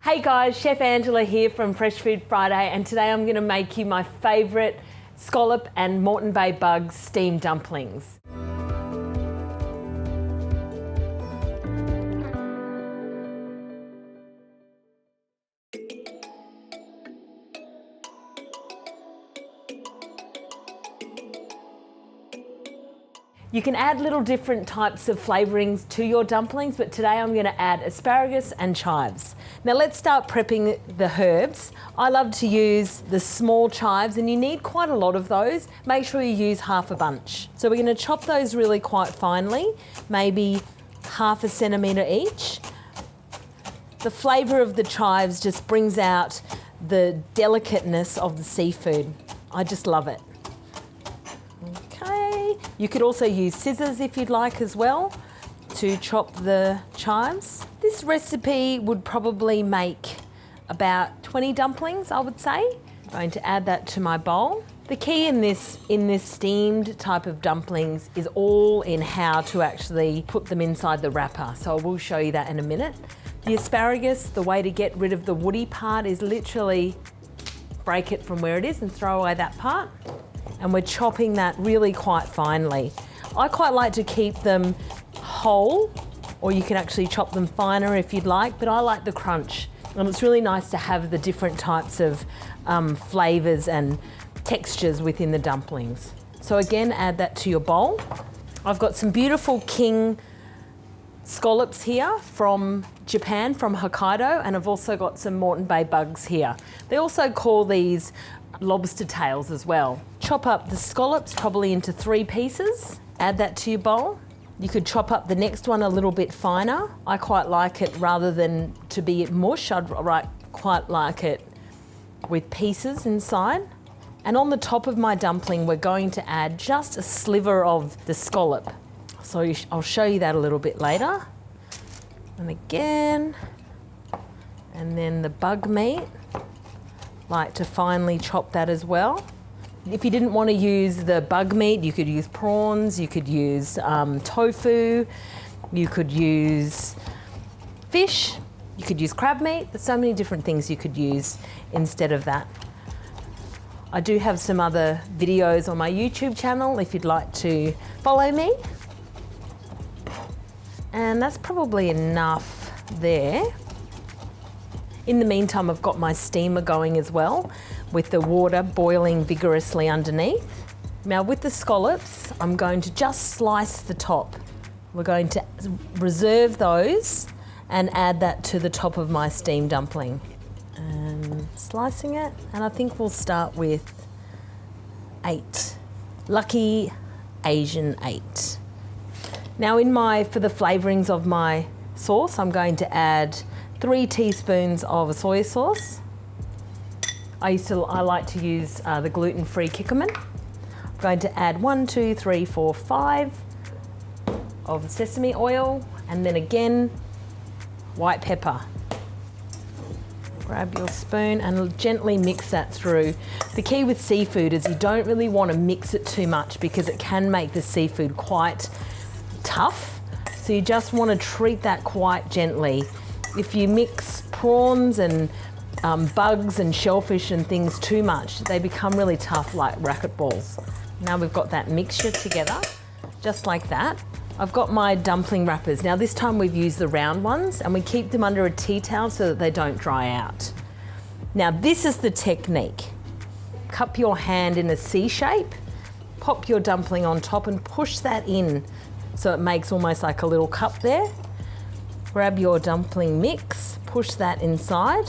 Hey guys, Chef Angela here from Fresh Food Friday, and today I'm going to make you my favourite scallop and Moreton Bay Bugs steamed dumplings. You can add little different types of flavourings to your dumplings, but today I'm going to add asparagus and chives. Now let's start prepping the herbs. I love to use the small chives, and you need quite a lot of those. Make sure you use half a bunch. So we're going to chop those really quite finely, maybe half a centimetre each. The flavour of the chives just brings out the delicateness of the seafood. I just love it. Okay, you could also use scissors if you'd like as well to chop the chives. This recipe would probably make about 20 dumplings, I would say. I'm going to add that to my bowl. The key in this steamed type of dumplings is all in how to actually put them inside the wrapper. So I will show you that in a minute. The asparagus, the way to get rid of the woody part is literally break it from where it is and throw away that part. And we're chopping that really quite finely. I quite like to keep them whole, or you can actually chop them finer if you'd like, but I like the crunch. And it's really nice to have the different types of flavours and textures within the dumplings. So again, add that to your bowl. I've got some beautiful king scallops here from Japan, from Hokkaido, and I've also got some Moreton Bay Bugs here. They also call these lobster tails as well. Chop up the scallops probably into 3 pieces. Add that to your bowl. You could chop up the next one a little bit finer. I quite like it rather than to be mush. I'd quite like it with pieces inside. And on the top of my dumpling, we're going to add just a sliver of the scallop. So I'll show you that a little bit later. And again, and then the bug meat. Like to finely chop that as well. If you didn't want to use the bug meat, you could use prawns, you could use tofu, you could use fish, you could use crab meat. There's so many different things you could use instead of that. I do have some other videos on my YouTube channel if you'd like to follow me. And that's probably enough there. In the meantime, I've got my steamer going as well, with the water boiling vigorously underneath. Now with the scallops, I'm going to just slice the top. We're going to reserve those and add that to the top of my steamed dumpling. And slicing it, and I think we'll start with 8. Lucky Asian 8. Now for the flavourings of my sauce, I'm going to add 3 teaspoons of soy sauce. I like to use the gluten-free Kikkoman. I'm going to add 1, 2, 3, 4, 5 of sesame oil, and then again, white pepper. Grab your spoon and gently mix that through. The key with seafood is you don't really want to mix it too much because it can make the seafood quite tough. So you just want to treat that quite gently. If you mix prawns and bugs and shellfish and things too much, they become really tough like racquetballs. Now we've got that mixture together, just like that. I've got my dumpling wrappers. Now this time we've used the round ones, and we keep them under a tea towel so that they don't dry out. Now this is the technique. Cup your hand in a C shape, pop your dumpling on top and push that in so it makes almost like a little cup there. Grab your dumpling mix, push that inside.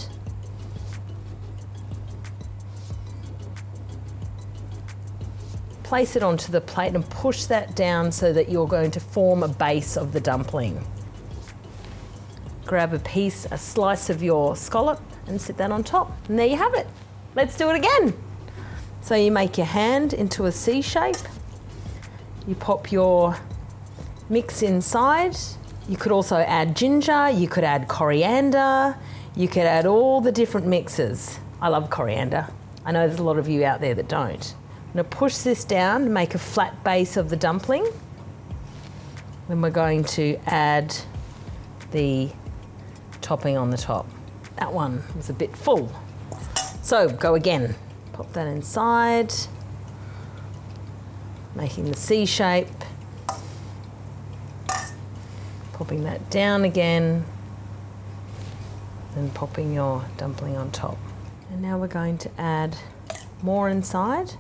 Place it onto the plate and push that down so that you're going to form a base of the dumpling. Grab a slice of your scallop and sit that on top. And there you have it. Let's do it again. So you make your hand into a C shape. You pop your mix inside. You could also add ginger, you could add coriander, you could add all the different mixes. I love coriander. I know there's a lot of you out there that don't. I'm going to push this down to make a flat base of the dumpling. Then we're going to add the topping on the top. That one was a bit full. So go again. Pop that inside, making the C shape. Popping that down again, and popping your dumpling on top. And now we're going to add more inside.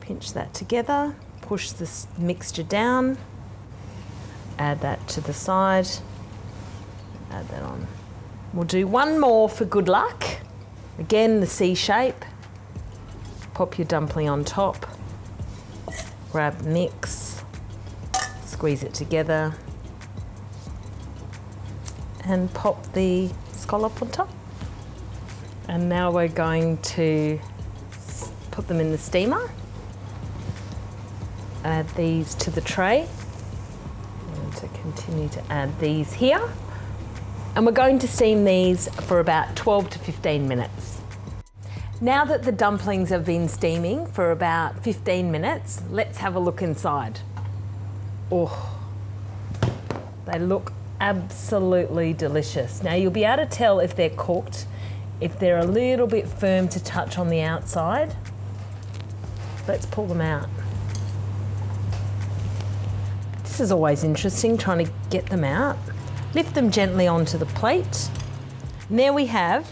Pinch that together, push this mixture down, add that to the side, add that on. We'll do one more for good luck. Again, the C shape. Pop your dumpling on top, grab mix, squeeze it together, and pop the scallop on top. And now we're going to put them in the steamer. Add these to the tray. And to continue to add these here. And we're going to steam these for about 12 to 15 minutes. Now that the dumplings have been steaming for about 15 minutes, let's have a look inside. Oh, they look absolutely delicious. Now you'll be able to tell if they're cooked, if they're a little bit firm to touch on the outside. Let's pull them out. This is always interesting, trying to get them out. Lift them gently onto the plate. And there we have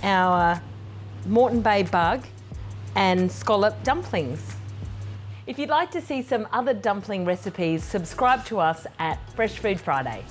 our Moreton Bay Bug and scallop dumplings. If you'd like to see some other dumpling recipes, subscribe to us at Fresh Food Friday.